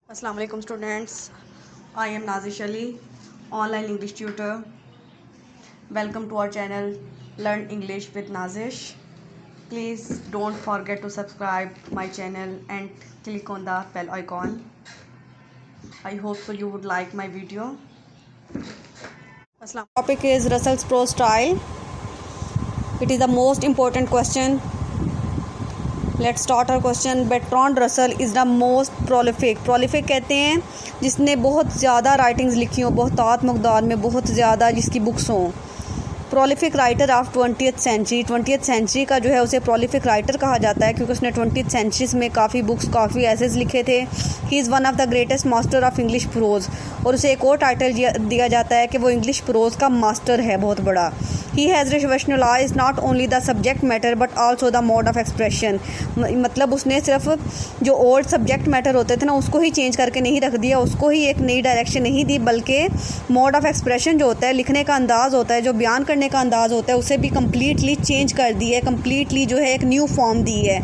Assalamu alaikum students. I am Nazish Ali, online English tutor. Welcome to our channel Learn English with Nazish. Please don't forget to subscribe my channel and click on the bell icon. I hope so you would like my video. Topic is Russell's prose style. It is the most important question. Let's start our question. Bertrand Russell is the most prolific कहते हैं जिसने बहुत ज़्यादा writings लिखी हों, बहुत मकदार में बहुत ज़्यादा जिसकी बुक्स हों. Prolific writer of 20th century का जो है उसे प्रोलिफिक राइटर कहा जाता है क्योंकि उसने 20th सेंचुरीज़ में काफ़ी बुक्स काफ़ी एसेज लिखे थे. ही is one of the greatest master of English pros. और उसे एक और टाइटल दिया जाता है कि वो इंग्लिश प्रोज का मास्टर है बहुत बड़ा. He has revolutionised not only the subject matter but also the mode of expression. मतलब उसने सिर्फ जो ओल्ड सब्जेक्ट मैटर होते थे ना उसको ही चेंज करके नहीं रख दिया, उसको ही एक नई डायरेक्शन नहीं दी, बल्कि मोड ऑफ एक्सप्रेशन जो होता है, लिखने का अंदाज़ होता है, जो बयान करने का अंदाज़ होता है, उसे भी कम्प्लीटली चेंज कर दी है, कम्प्लीटली जो है एक न्यू फॉर्म दी है.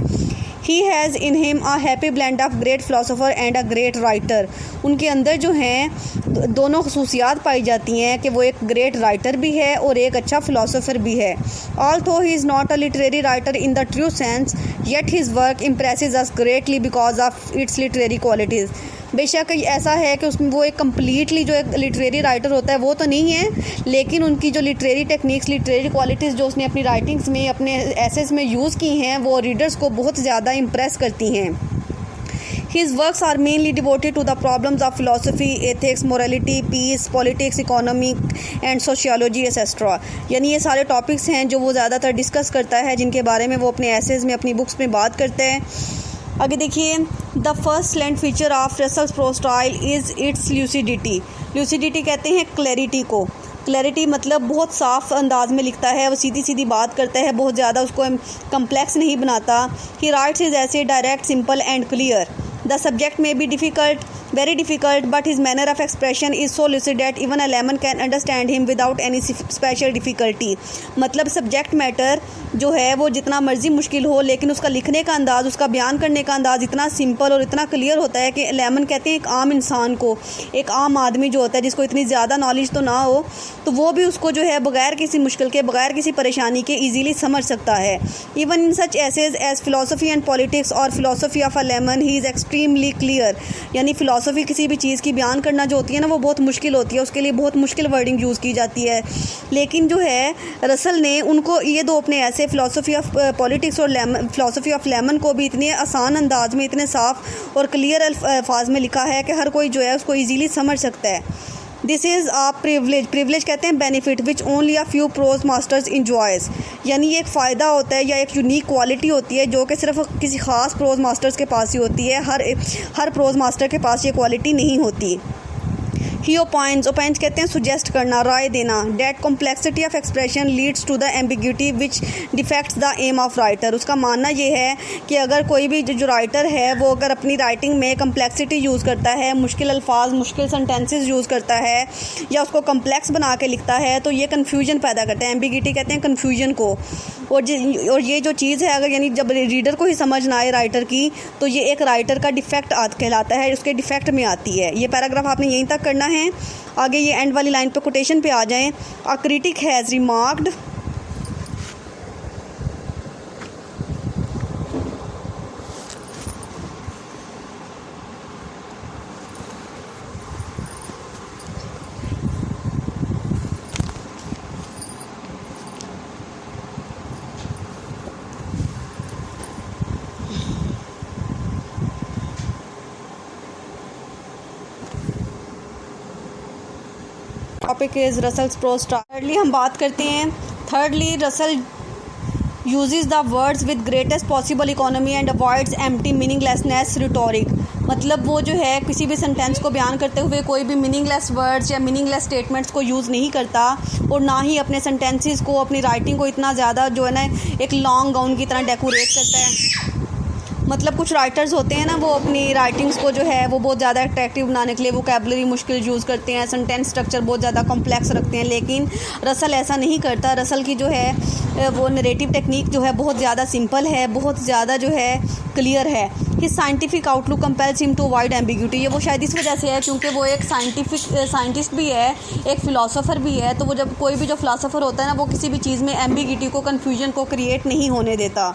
He has in him a happy blend of great philosopher and a great writer. उनके अंदर जो हैं दोनों खसूसियात पाई जाती हैं कि वो एक ग्रेट राइटर भी है और एक अच्छा फ़िलासफ़र भी है. Although he is not a literary writer in the true sense yet his work impresses us greatly because of its literary qualities. बेशक ऐसा है कि उसमें वो एक कम्प्लीटली जो एक लिटरेरी राइटर होता है वो तो नहीं है, लेकिन उनकी जो लिटरेरी टेक्निक्स, लिटरेरी क्वालिटीज़ जो उसने अपनी राइटिंग्स में, अपने एसेस में यूज़ की हैं, वो रीडर्स को बहुत ज़्यादा इम्प्रेस करती हैं. His works are mainly devoted to the problems of philosophy, ethics, morality, peace, politics, economy and sociology etc. यानी ये सारे टॉपिक्स हैं जो वो ज़्यादातर डिस्कस करता है, जिनके बारे में वो अपने एसेज में, अपनी बुक्स में बात करते हैं. आगे देखिए, the first salient feature of Russell's prose style is its lucidity. Lucidity कहते हैं क्लैरिटी को. क्लैरिटी मतलब बहुत साफ अंदाज में लिखता है, वो सीधी सीधी बात करता है, बहुत ज़्यादा उसको कम्प्लेक्स नहीं बनाता. ही राइट्स इज ऐसे direct, simple and clear. The subject may be difficult, very difficult, but his manner of expression is so lucid that even a layman can understand him without any special difficulty. मतलब subject matter जो है वो जितना मर्जी मुश्किल हो, लेकिन उसका लिखने का अंदाज़, उसका बयान करने का अंदाज़ इतना सिंपल और इतना क्लियर होता है कि लेमन कहते हैं एक आम इंसान को, एक आम आदमी जो होता है जिसको इतनी ज़्यादा नॉलेज तो ना हो, तो वो भी उसको जो है बग़ैर किसी मुश्किल के, बग़ैर किसी परेशानी के ईजीली समझ सकता है. Even in such essays as philosophy and politics और philosophy of a layman he is extremely clear. यानी फिलोसफी किसी भी चीज़ की बयान करना जो होती है ना वो बहुत मुश्किल होती है, उसके लिए बहुत मुश्किल वर्डिंग यूज़ की जाती है. लेकिन जो है रसल ने उनको ये दो अपने ऐसे फ़िलासफ़ी ऑफ पॉलिटिक्स और फ़िलासफ़ी ऑफ लेमन को भी इतने आसान अंदाज में, इतने साफ़ और क्लियर अल्फाज में लिखा है कि हर कोई जो है उसको ईजीली समझ सकता है. दिस इज़ आ प्रिवलेज कहते हैं benefit which only a few prose masters enjoys. यानी ये एक फ़ायदा होता है या एक यूनिक क्वालिटी होती है जो कि सिर्फ किसी ख़ास प्रोज मास्टर्स के पास ही होती है. हर प्रोज मास्टर के पास ये क्वालिटी नहीं होती. ही ओपाइंस कहते हैं सुजेस्ट करना, राय देना. That complexity of expression leads to the ambiguity which defects the aim of writer. उसका मानना ये है कि अगर कोई भी जो राइटर है वो अगर अपनी राइटिंग में कम्प्लेक्सिटी यूज़ करता है, मुश्किल अल्फाज, मुश्किल सेंटेंसेस यूज़ करता है या उसको कम्प्लेक्स बना के लिखता है, तो ये कन्फ्यूजन पैदा करता है. एम्बिग्यूटी कहते हैं कन्फ्यूजन को. और ये जो चीज़ है अगर यानी जब रीडर को ही समझ ना आए राइटर की, तो ये एक राइटर का डिफेक्ट कहलाता है, उसके डिफेक्ट में आती है. ये पैराग्राफ आपने यहीं तक करना है. आगे ये एंड वाली लाइन पे कोटेशन पे आ जाएं. A critic has remarked topic is Russell's prose style. Thirdly हम बात करते हैं. Thirdly Russell uses the words with greatest possible economy and avoids empty meaninglessness rhetoric. मतलब वो जो है किसी भी सेंटेंस को बयान करते हुए कोई भी मीनिंगलेस वर्ड्स या मीनिंगलेस स्टेटमेंट्स को यूज़ नहीं करता, और ना ही अपने सेंटेंसेस को, अपनी राइटिंग को इतना ज़्यादा जो है ना एक लॉन्ग गाउन की तरह डेकोरेट करता है. मतलब कुछ राइटर्स होते हैं ना वो अपनी राइटिंग्स को जो है वो बहुत ज़्यादा अट्रैक्टिव बनाने के लिए वोकैबुलरी मुश्किल यूज़ करते हैं, सेंटेंस स्ट्रक्चर बहुत ज़्यादा कॉम्प्लेक्स रखते हैं. लेकिन रसल ऐसा नहीं करता. रसल की जो है वो नरेटिव टेक्निक जो है बहुत ज़्यादा सिंपल है, बहुत ज़्यादा जो है क्लियर है. His scientific outlook compels him to avoid ambiguity. ये वो शायद इस वजह से है क्योंकि वो एक साइंटिस्ट भी है, एक फ़िलासफ़र भी है। तो वो जब कोई भी जो फ़िलासफ़र होता है ना, वो किसी भी चीज़ में एम्बिग्यूटी को, कन्फ्यूजन को क्रिएट नहीं होने देता।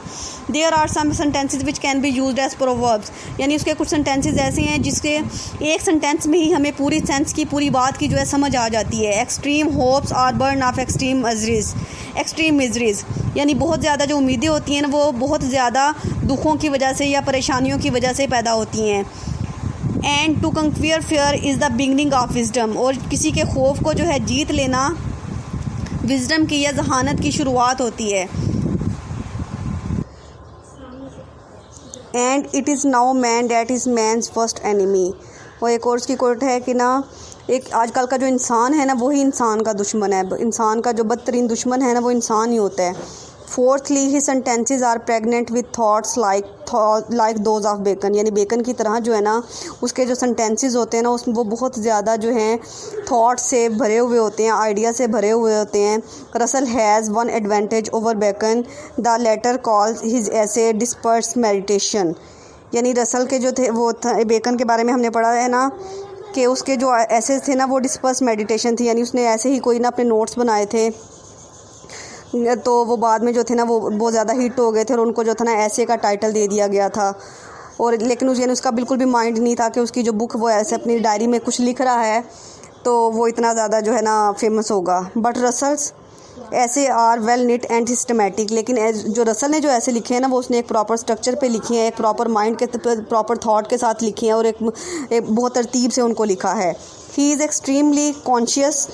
There are some sentences which can be used as proverbs, यानी उसके कुछ सेंटेंसेस ऐसे हैं जिसके एक सेंटेंस में ही हमें पूरी सेंस की, पूरी बात की जो है समझ आ जाती है। Extreme hopes are born of extreme miseries, यानी बहुत ज़्यादा जो उम्मीदें होती हैं ना, वो बहुत ज़्यादा दुखों की वजह से या परेशानियों की वजह से पैदा होती हैं। And to conquer fear is the beginning of wisdom, और किसी के खौफ को जो है जीत लेना विजडम की या जहानत की शुरुआत होती है। And it is now man that is man's first enemy. और एक और उसकी कोट है कि ना, एक आजकल का जो इंसान है ना, वही इंसान का दुश्मन है। इंसान का जो बदतरीन दुश्मन है ना, वो इंसान ही होता है। Fourthly his sentences are pregnant with thoughts like those of Bacon, यानी बेकन की तरह जो है ना, उसके जो सेंटेंसेस होते हैं ना, उसमें वो बहुत ज़्यादा जो हैं थाट्स से भरे हुए होते हैं, आइडिया से भरे हुए होते हैं। Russell has one advantage over Bacon, the latter calls his essay dispersed meditation, यानी रसल के जो थे वो बेकन के बारे में हमने पढ़ा है ना कि उसके जो एसेस थे ना, वो डिस्पर्स मेडिटेशन थी, यानी उसने ऐसे ही कोई ना अपने नोट्स बनाए थे, तो वो बाद में जो थे ना वो बहुत ज़्यादा हिट हो गए थे और उनको जो था ना ऐसे का टाइटल दे दिया गया था। और लेकिन उसका बिल्कुल भी माइंड नहीं था कि उसकी जो बुक वो ऐसे अपनी डायरी में कुछ लिख रहा है तो वो इतना ज़्यादा जो है ना फेमस होगा। But Russell's essays are well knit and systematic, लेकिन जो रसल ने जो ऐसे लिखे हैं ना, वो उसने एक प्रॉपर स्ट्रक्चर पे लिखे हैं, एक प्रॉपर माइंड के प्रॉपर थॉट के साथ लिखे हैं और एक बहुत तरतीब से उनको लिखा है। He is extremely conscious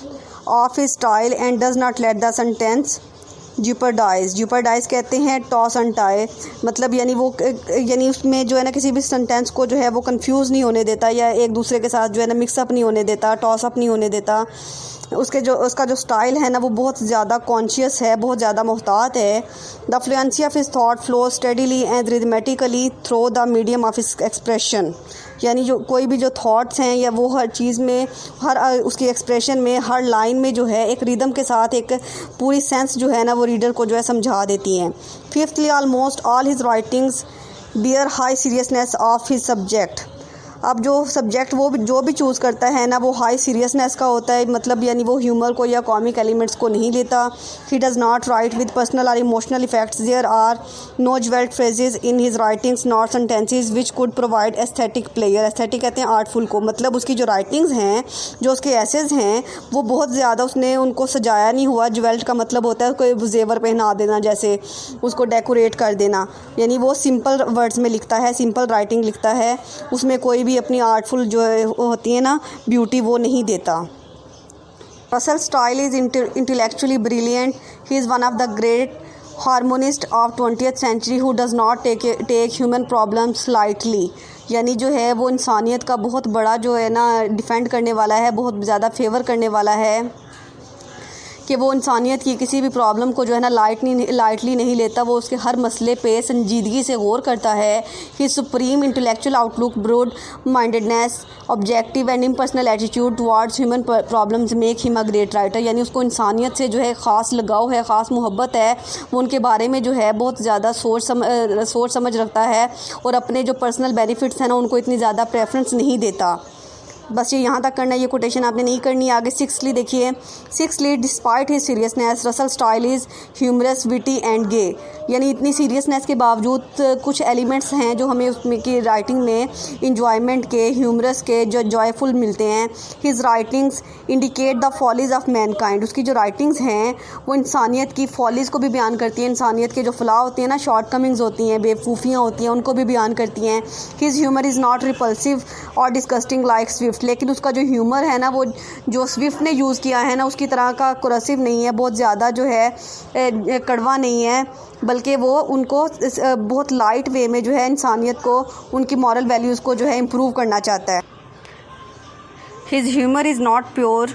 of his style and does not let the sentence jeopardise कहते हैं टॉस एंड टाई, मतलब यानी उसमें जो है ना किसी भी सेंटेंस को जो है वो कंफ्यूज नहीं होने देता या एक दूसरे के साथ जो है ना मिक्सअप नहीं होने देता, टॉस अप नहीं होने देता। उसका जो स्टाइल है ना, वो बहुत ज़्यादा कॉन्शियस है, बहुत ज़्यादा मुहतात है। The fluency of his thought flow steadily and rhythmically through the medium of his expression, यानी जो कोई भी जो थॉट्स हैं या वो हर चीज़ में, हर उसकी एक्सप्रेशन में, हर लाइन में जो है एक रिदम के साथ एक पूरी सेंस जो है ना वो रीडर को जो है समझा देती हैं। Fifthly almost all his writings bear high seriousness of his subject. अब जो सब्जेक्ट वो जो भी चूज़ करता है ना, वो हाई सीरियसनेस का होता है, मतलब यानी वो ह्यूमर को या कॉमिक एलिमेंट्स को नहीं लेता। He does not write with personal और emotional effects, there are no jewelled phrases in his writings not sentences which could provide aesthetic pleasure. Aesthetic कहते हैं आर्टफुल को, मतलब उसकी जो राइटिंग्स हैं, जो उसके एसेज हैं, वो बहुत ज़्यादा उसने उनको सजाया नहीं हुआ। ज्वेल्ड का मतलब होता है कोई जेवर पहना देना, जैसे उसको डेकोरेट कर देना, यानी वो सिंपल वर्ड्स में लिखता है, सिंपल राइटिंग लिखता है, उसमें कोई भी अपनी आर्टफुल जो होती है ना ब्यूटी वो नहीं देता। Russell style is intellectually brilliant, he is one of the great harmonist of 20th century who does not take human problems lightly, यानी जो है वो इंसानियत का बहुत बड़ा जो है ना डिफेंड करने वाला है, बहुत ज़्यादा फेवर करने वाला है कि वो इंसानियत की किसी भी प्रॉब्लम को जो है ना लाइटली नहीं लेता, वो उसके हर मसले पे संजीदगी से गौर करता है। His supreme intellectual outlook, broad mindedness, objective and impersonal attitude towards human problems make him a great writer, यानी उसको इंसानियत से जो है ख़ास लगाव है, ख़ास मोहब्बत है, वो उनके बारे में जो है बहुत ज़्यादा सोच समझ रखता है और अपने जो पर्सनल बेनिफिट्स हैं ना उनको इतनी ज़्यादा प्रेफरेंस नहीं देता। बस ये यहाँ तक करना है, ये कोटेशन आपने नहीं करनी। आगे सिक्सली देखिए, sixthly despite his seriousness Russell style is humorous, witty and gay, यानी इतनी सीरियसनेस के बावजूद कुछ एलिमेंट्स हैं जो हमें उसमें की राइटिंग में इंजॉयमेंट के, ह्यूमरस के, जो जॉयफुल मिलते हैं। His writings indicate the follies of Mankind, उसकी जो राइटिंग्स हैं वो इंसानियत की फॉलीज़ को भी बयान करती हैं, इंसानियत के जो फलाह होती हैं ना, शॉर्ट कमिंग्स होती हैं, बेवकूफ़ियाँ होती हैं, उनको भी बयान करती हैं। His humour is not repulsive और डिस्गस्टिंग लाइक स्विफ्ट, लेकिन उसका जो ह्यूमर है ना, वो जो स्विफ्ट ने यूज़ किया है ना उसकी तरह का कुरसिव नहीं है, बहुत ज़्यादा जो है कड़वा नहीं है, बल्कि वो उनको बहुत लाइट वे में जो है इंसानियत को, उनकी मॉरल वैल्यूज़ को जो है इम्प्रूव करना चाहता है। His humour is not pure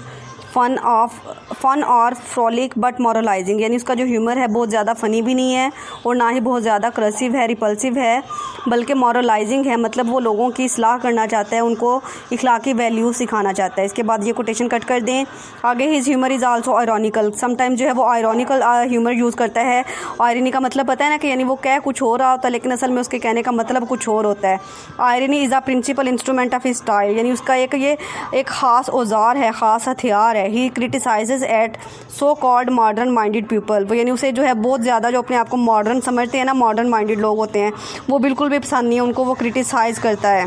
fun और फ्रॉलिक बट मॉरलाइजिंग, यानी उसका जो ह्यूमर है बहुत ज़्यादा फ़नी भी नहीं है और ना ही बहुत ज़्यादा करसिव है, रिपल्सिव है, बल्कि मॉरलाइजिंग है, मतलब वो लोगों की इस्लाह करना चाहता है, उनको इखलाकी वैल्यू सिखाना चाहता है। इसके बाद ये कोटेशन कट कर दें। आगे his humour is also ironical, sometime जो है वो आयरॉनिकल ह्यूमर यूज़ करता है। आयरनी का मतलब पता है ना कि यानी वो कह कुछ हो रहा होता है लेकिन असल में उसके कहने का मतलब कुछ और होता है। Irony is a principal instrument of his style, यानी उसका एक ख़ास औजार है, ख़ास हथियार है। He criticises at so called modern minded people, वो यानी उसे जो है बहुत ज़्यादा जो अपने आप को मॉडर्न समझते हैं ना, मॉडर्न माइंडेड लोग होते हैं, वो बिल्कुल भी पसंद नहीं है उनको, वो क्रिटिसाइज़ करता है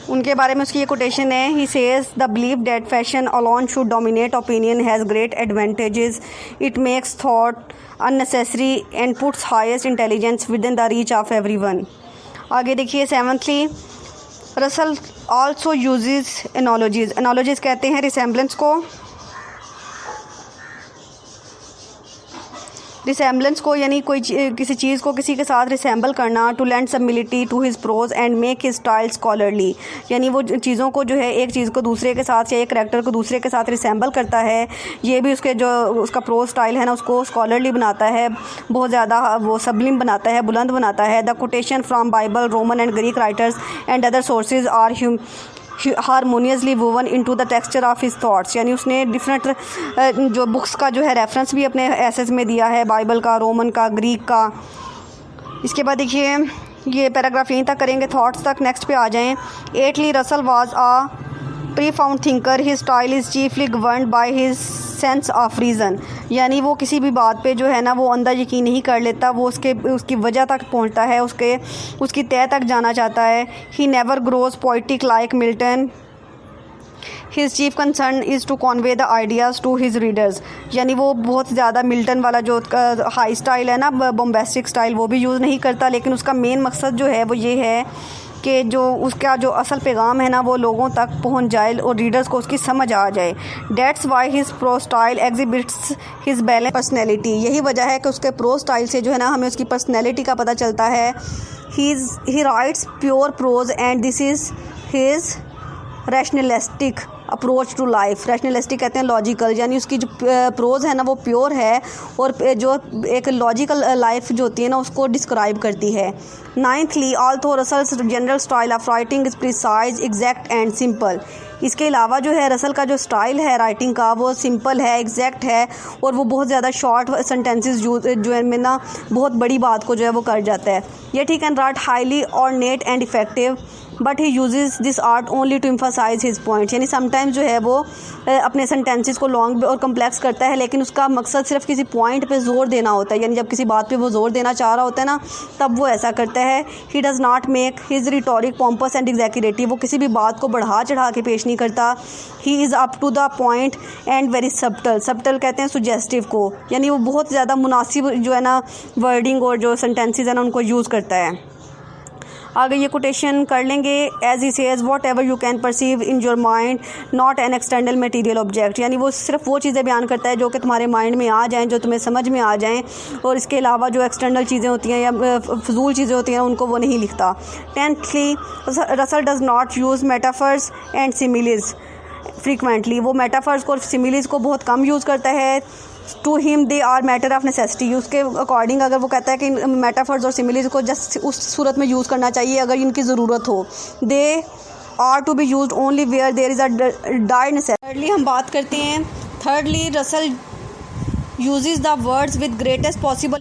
उनके बारे में। उसकी ये कोटेशन है, he says the believe that fashion alone should dominate opinion has great advantages, it makes thought unnecessary and puts highest intelligence with in the reach of everyone. आगे देखिए 7th, रसल ऑल्सो यूजेस एनोलॉजीज़, एनोलॉजीज़ कहते हैं resemblance को, यानी किसी चीज़ को किसी के साथ रिसेंबल करना, to lend similarity to his prose and make his style scholarly, यानी वो चीज़ों को जो है एक चीज़ को दूसरे के साथ या एक करैक्टर को दूसरे के साथ रिसेंबल करता है, ये भी उसके जो उसका प्रोज स्टाइल है ना उसको स्कॉलरली बनाता है, बहुत ज़्यादा वो सबलिम बनाता है, बुलंद बनाता है। The quotation from Bible, Roman and Greek writers and other sources are harmoniously woven into the texture of his thoughts, यानी उसने डिफरेंट जो बुक्स का जो है रेफरेंस भी अपने एसेस में दिया है, बाइबल का, रोमन का, ग्रीक का। इसके बाद देखिए ये पैराग्राफ यहीं तक करेंगे, थॉट्स तक। नेक्स्ट पे आ जाएं। 8th, Russell was a profound thinker, his style is chiefly governed by his sense of reason, यानी वो किसी भी बात पे जो है ना वो अंदर यकीन नहीं कर लेता, वो उसकी वजह तक पहुंचता है, उसकी तह तक जाना चाहता है। He never grows poetic like Milton, his chief concern is to convey the ideas to his readers, यानी वो बहुत ज़्यादा मिल्टन वाला जो हाई स्टाइल है ना, बॉम्बेस्टिक स्टाइल, वो भी यूज़ नहीं करता, लेकिन उसका मेन मकसद जो है वो ये है कि जो उसका जो असल पैगाम है ना वो लोगों तक पहुंच जाए और रीडर्स को उसकी समझ आ जाए। That's why his pro style exhibits his balance personality, यही वजह है कि उसके प्रो स्टाइल से जो है ना हमें उसकी पर्सनैलिटी का पता चलता है। He writes pure prose and this is his rationalistic approach to life, rationalistic कहते हैं लॉजिकल, यानी उसकी जो प्रोज है ना वो प्योर है और जो एक लॉजिकल लाइफ जो होती है ना उसको डिस्क्राइब करती है। 9th, although Russell's general style of writing is precise, exact and simple, इसके अलावा जो है रसल का जो स्टाइल है राइटिंग का वो सिंपल है, एग्जैक्ट है और वो बहुत ज़्यादा शॉर्ट सेंटेंसेस जो है में ना बहुत बड़ी बात को जो है वो कर जाता है। ये ठीक है, right highly ornate and effective but he uses this art only to emphasise his points, यानी समटाइम्स जो है वो अपने सेंटेंसेस को लॉन्ग और कम्प्लेक्स करता है, लेकिन उसका मकसद सिर्फ किसी पॉइंट पे जोर देना होता है, यानी जब किसी बात पे वो जोर देना चाह रहा होता है ना तब वो ऐसा करता है। He does not make his rhetoric pompous and exaggerative, वो किसी भी बात को बढ़ा चढ़ा के पेश नहीं करता। He is up to the point and very subtle, subtle कहते हैं सुजेस्टिव को, यानी वो बहुत ज़्यादा मुनासिब जो है ना वर्डिंग और जो सेंटेंसेस है ना उनको यूज़ करता है। आगे ये कोटेशन कर लेंगे। As he says whatever you can perceive in your mind not an external material object, यानी वो सिर्फ वो चीज़ें बयान करता है जो कि तुम्हारे माइंड में आ जाएं, जो तुम्हें समझ में आ जाएं, और इसके अलावा जो एक्सटर्नल चीज़ें होती हैं या फजूल चीज़ें होती हैं उनको वो नहीं लिखता। 10th, Russell does not use metaphors and similes frequently, वो मेटाफर्स को और सिमिलीज को बहुत कम यूज़ करता है। To him they are matter of necessity, उसके अकॉर्डिंग अगर वो कहता है कि मेटाफर्स और सिमिलीज को जस्ट उस सूरत में यूज़ करना चाहिए अगर इनकी ज़रूरत हो। They are to be used only where there is a direct necessity. thirdly हम बात करते हैं, thirdly Russell uses the words with greatest possible